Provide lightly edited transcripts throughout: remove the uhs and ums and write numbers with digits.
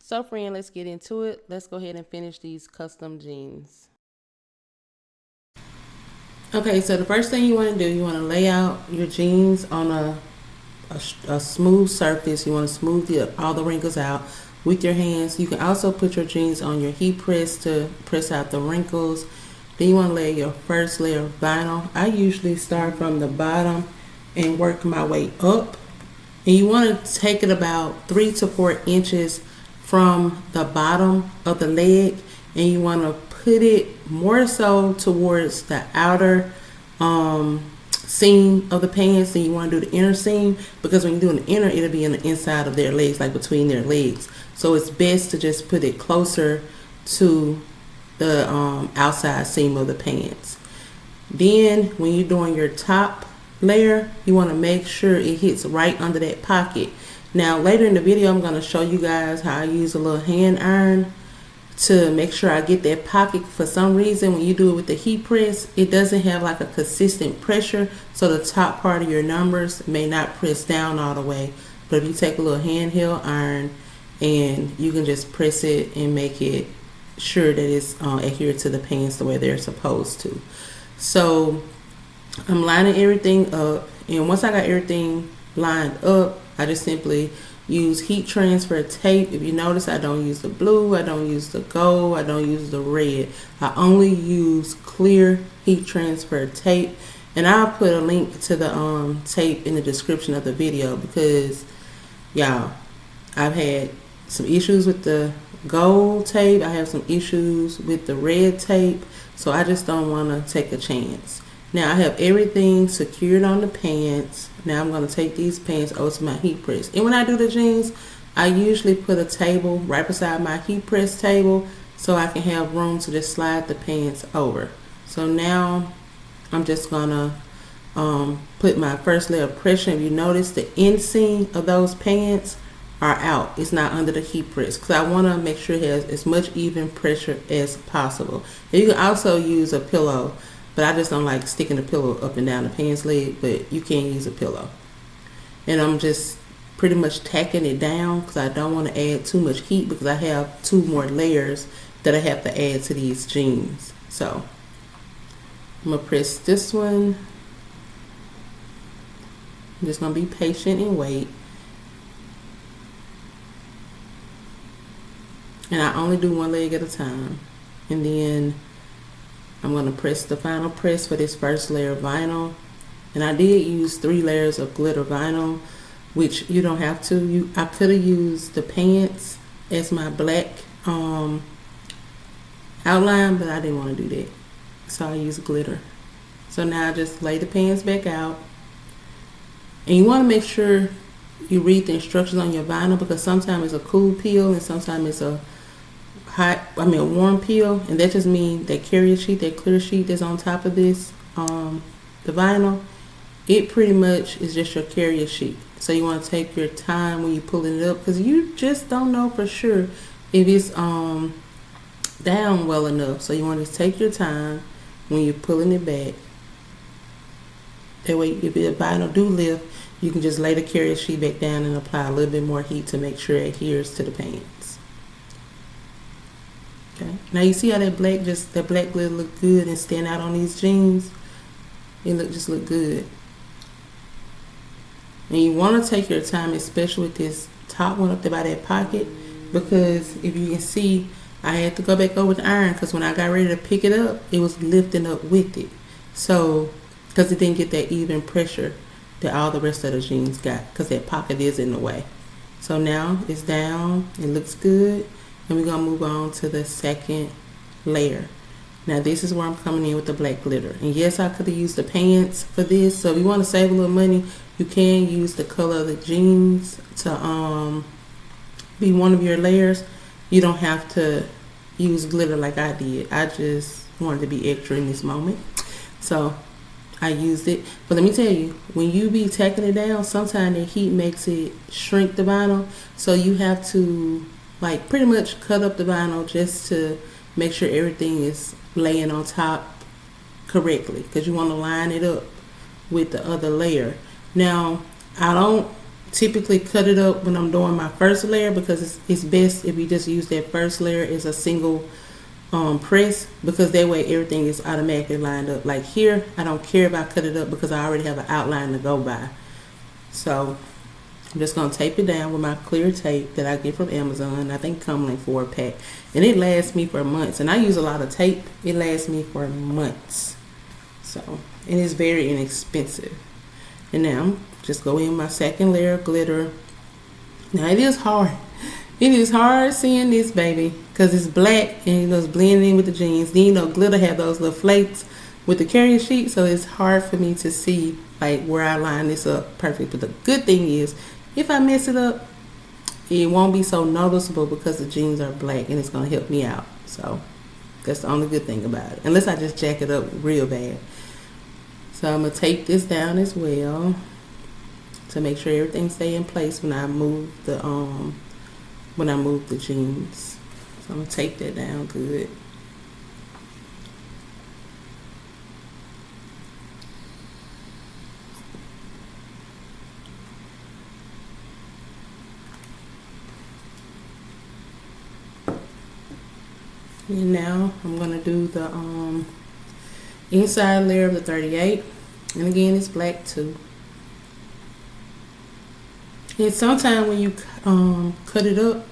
So friend, let's get into it. Let's go ahead and finish these custom jeans. Okay, so the first thing you want to do, you want to lay out your jeans on a smooth surface. You want to smooth all the wrinkles out with your hands. You can also put your jeans on your heat press to press out the wrinkles. Then you want to lay your first layer of vinyl. I usually start from the bottom and work my way up. And you want to take it about 3 to 4 inches from the bottom of the leg, and you want to put it more so towards the outer seam of the pants than you want to do the inner seam, because when you do an inner, it'll be on the inside of their legs, like between their legs. So it's best to just put it closer to the outside seam of the pants. Then when you're doing your top layer, you want to make sure it hits right under that pocket. Now later in the video, I'm going to show you guys how I use a little hand iron to make sure I get that pocket. For some reason, when you do it with the heat press, it doesn't have like a consistent pressure, so the top part of your numbers may not press down all the way. But if you take a little handheld iron and you can just press it and make it sure that it's adhered to the pants the way they're supposed to. So I'm lining everything up, and once I got everything lined up, I just simply use heat transfer tape. If you notice, I don't use the blue, I don't use the gold, I don't use the red. I only use clear heat transfer tape, and I'll put a link to the tape in the description of the video, because y'all, I've had some issues with the gold tape, I have some issues with the red tape, so I just don't want to take a chance. Now I have everything secured on the pants. Now I'm going to take these pants over to my heat press. And when I do the jeans, I usually put a table right beside my heat press table so I can have room to just slide the pants over. So now I'm just going to put my first layer of pressure. If you notice, the inseam of those pants are out. It's not under the heat press, because I want to make sure it has as much even pressure as possible. And you can also use a pillow, but I just don't like sticking the pillow up and down the pants leg, but you can use a pillow. And I'm just pretty much tacking it down because I don't want to add too much heat, because I have 2 more layers that I have to add to these jeans. So I'm going to press this one. I'm just going to be patient and wait. And I only do 1 leg at a time. And then I'm going to press the final press for this first layer of vinyl. And I did use 3 layers of glitter vinyl, which you don't have to. I could have used the pants as my black outline, but I didn't want to do that, so I used glitter. So now I just lay the pants back out. And you want to make sure you read the instructions on your vinyl, because sometimes it's a cool peel and sometimes it's a warm peel, and that just means that carrier sheet, that clear sheet that's on top of this, the vinyl, it pretty much is just your carrier sheet. So you want to take your time when you're pulling it up, because you just don't know for sure if it's down well enough. So you want to take your time when you're pulling it back. That way, if the vinyl do lift, you can just lay the carrier sheet back down and apply a little bit more heat to make sure it adheres to the pants. Okay. Now you see how that black glitter look good and stand out on these jeans? It just look good. And you want to take your time, especially with this top one up there by that pocket, because if you can see, I had to go back over the iron, because when I got ready to pick it up, it was lifting up with it. So, because it didn't get that even pressure that all the rest of the jeans got, because that pocket is in the way. So now it's down, it looks good. And we're going to move on to the second layer. Now this is where I'm coming in with the black glitter. And yes, I could have used the pants for this. So if you want to save a little money, you can use the color of the jeans to be one of your layers. You don't have to use glitter like I did. I just wanted to be extra in this moment, so I used it. But let me tell you, when you be tacking it down, sometimes the heat makes it shrink the vinyl. So you have to like pretty much cut up the vinyl just to make sure everything is laying on top correctly, because you want to line it up with the other layer. Now I don't typically cut it up when I'm doing my first layer, because it's best if you just use that first layer as a single press, because that way everything is automatically lined up. Like here, I don't care if I cut it up because I already have an outline to go by. So I'm just going to tape it down with my clear tape that I get from Amazon. I think it comes like 4-pack. And it lasts me for months. And I use a lot of tape. It lasts me for months. So, and it's very inexpensive. And now I'm just go in my second layer of glitter. Now it is hard. It is hard seeing this, baby, because it's black and it goes blending in with the jeans. Then, you know, glitter have those little flakes with the carrier sheet, so it's hard for me to see like where I line this up perfect. But the good thing is, if I mess it up, it won't be so noticeable because the jeans are black, and it's going to help me out. So that's the only good thing about it, unless I just jack it up real bad. So I'm going to tape this down as well to make sure everything stay in place when I move the jeans. So I'm going to tape that down good. And now I'm going to do the inside layer of the 38. And again, it's black too. And sometimes when you cut it up,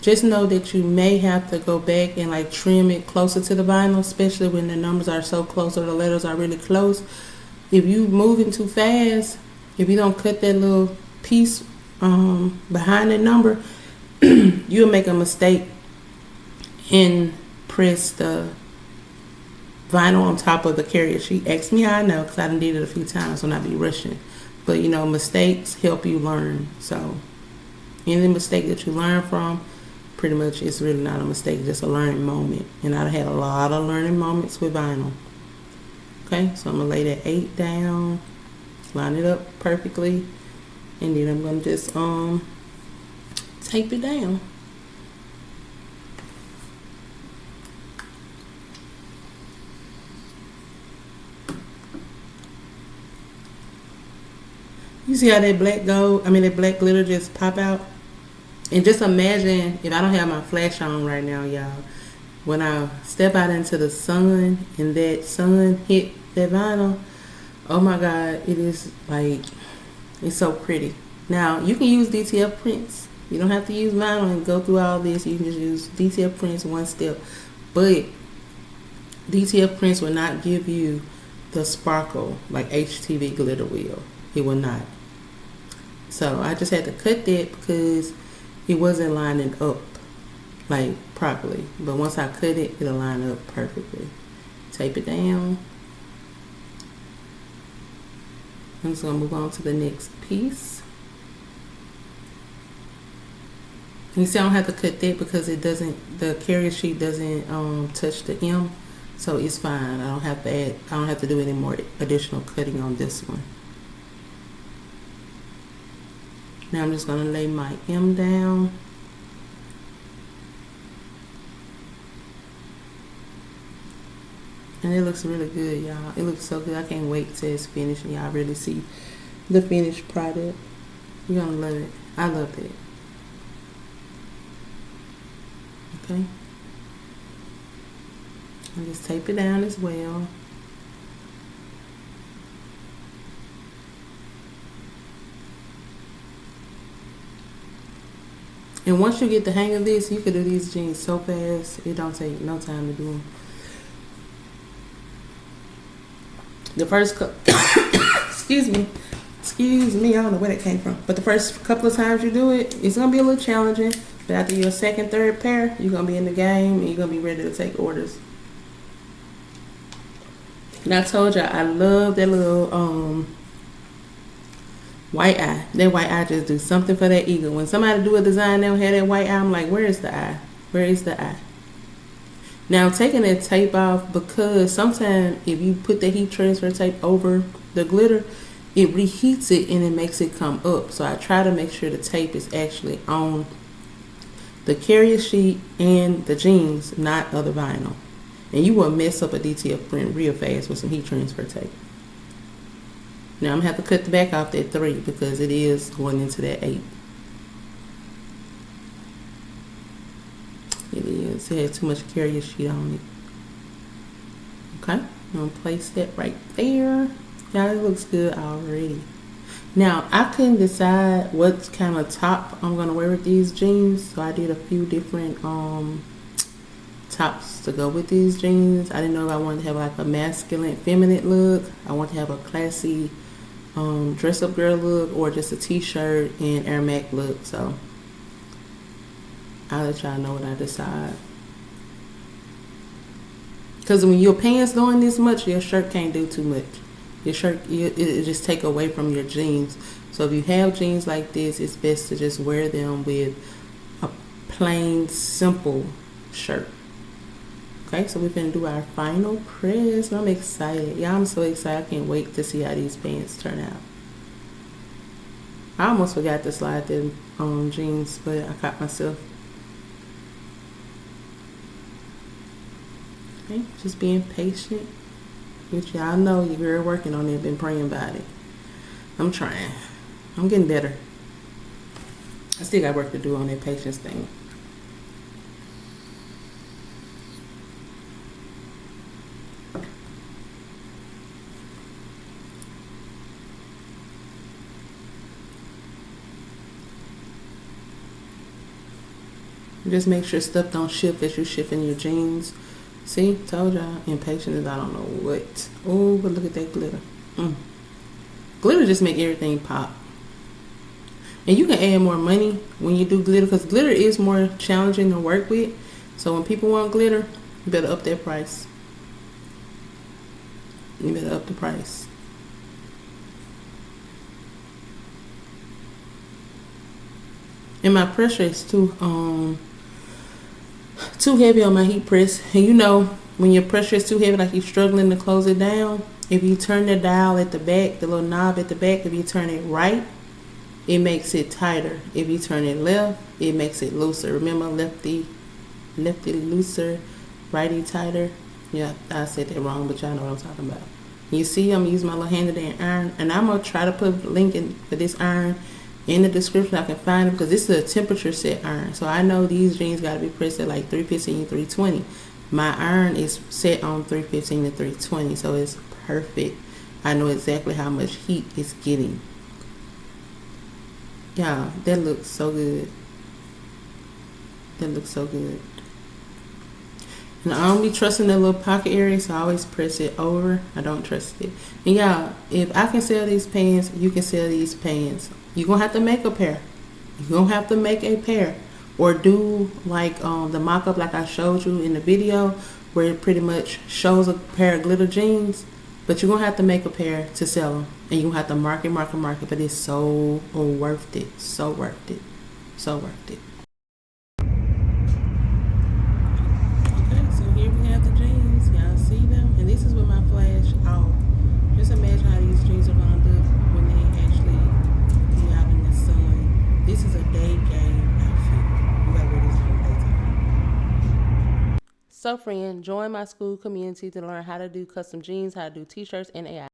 just know that you may have to go back and like trim it closer to the vinyl, especially when the numbers are so close or the letters are really close. If you moving too fast, if you don't cut that little piece behind the number, you'll make a mistake and press the vinyl on top of the carrier sheet. Ask me how I know, because I done did it a few times when I be rushing. But you know, mistakes help you learn. So any mistake that you learn from, pretty much it's really not a mistake, just a learning moment. And I've had a lot of learning moments with vinyl. Okay, so I'm gonna lay that 8 down, line it up perfectly, and then I'm gonna just tape it down. You see how that that black glitter just pop out? And just imagine if I don't have my flash on right now, y'all. When I step out into the sun and that sun hit that vinyl, oh my God, it is like, it's so pretty. Now, you can use DTF prints. You don't have to use vinyl and go through all this. You can just use DTF prints one step. But DTF prints will not give you the sparkle like HTV glitter will. It will not. So I just had to cut that because it wasn't lining up like properly. But once I cut it, it'll line up perfectly. Tape it down. I'm just gonna move on to the next piece. You see, I don't have to cut that because the carrier sheet doesn't touch the M, so it's fine. I don't have to do any more additional cutting on this one. Now I'm just going to lay my M down. And it looks really good, y'all. It looks so good. I can't wait till it's finished and y'all really see the finished product. You're going to love it. I love it. Okay. I'll just tape it down as well. And once you get the hang of this, you can do these jeans so fast. It don't take no time to do them. The first excuse me, I don't know where that came from. But the first couple of times you do it, it's gonna be a little challenging. But after your second, third pair, you're gonna be in the game and you're gonna be ready to take orders. And I told y'all I love that little white eye. That white eye just do something for that eagle. When somebody do a design, they don't have that white eye, I'm like, where is the eye? Where is the eye? Now I'm taking that tape off because sometimes if you put the heat transfer tape over the glitter, it reheats it and it makes it come up. So I try to make sure the tape is actually on the carrier sheet and the jeans, not other vinyl. And you will mess up a DTF print real fast with some heat transfer tape. Now I'm gonna have to cut the back off that 3 because it is going into that 8. It is. It had too much carrier sheet on it. Okay, I'm gonna place that right there. Yeah, it looks good already. Now I couldn't decide what kind of top I'm gonna wear with these jeans, so I did a few different tops to go with these jeans. I didn't know if I wanted to have like a masculine, feminine look. I want to have a classy dress up girl look, or just a t-shirt and Air Max look. So I'll let y'all know what I decide. Because when your pants doing this much, your shirt can't do too much. Your shirt, it just take away from your jeans. So if you have jeans like this, it's best to just wear them with a plain, simple shirt. Okay, so we're gonna do our final press. I'm excited. Yeah, I'm so excited. I can't wait to see how these pants turn out. I almost forgot to slide them jeans, but I caught myself. Okay, just being patient. Which y'all know your girl working on it, been praying about it. I'm trying. I'm getting better. I still got work to do on that patience thing. Just make sure stuff don't shift as you shifting your jeans. See, told y'all, impatient is I don't know what. Oh, but look at that glitter. Glitter just make everything pop. And you can add more money when you do glitter, because glitter is more challenging to work with. So when people want glitter, you better up that price. You better up the price. And my pressure is too heavy on my heat press. And you know, when your pressure is too heavy, like you're struggling to close it down, if you turn the dial at the back, the little knob at the back, if you turn it right, it makes it tighter. If you turn it left, it makes it looser. Remember, lefty looser, righty tighter. Yeah, I said that wrong, but y'all know what I'm talking about. You see, I'm using my little hand and iron, and I'm gonna try to put a link in for this iron in the description. I can find it because this is a temperature set iron. So I know these jeans got to be pressed at like 315, 320. My iron is set on 315 to 320, so it's perfect. I know exactly how much heat it's getting. Yeah, that looks so good. That looks so good. And I don't be trusting that little pocket area, so I always press it over. I don't trust it. And y'all, if I can sell these pants, you can sell these pants. You're going to have to make a pair. You're going to have to make a pair. Or do like the mock-up like I showed you in the video, where it pretty much shows a pair of glitter jeans. But you're going to have to make a pair to sell them. And you're going to have to market. But it's so worth it. So worth it. So worth it. This is with my flash off. Just imagine how these jeans are gonna look when they actually be out in the sun. This is a day game outfit. You gotta wear this in the daytime. So friend, join my school community to learn how to do custom jeans, how to do t-shirts, and AI.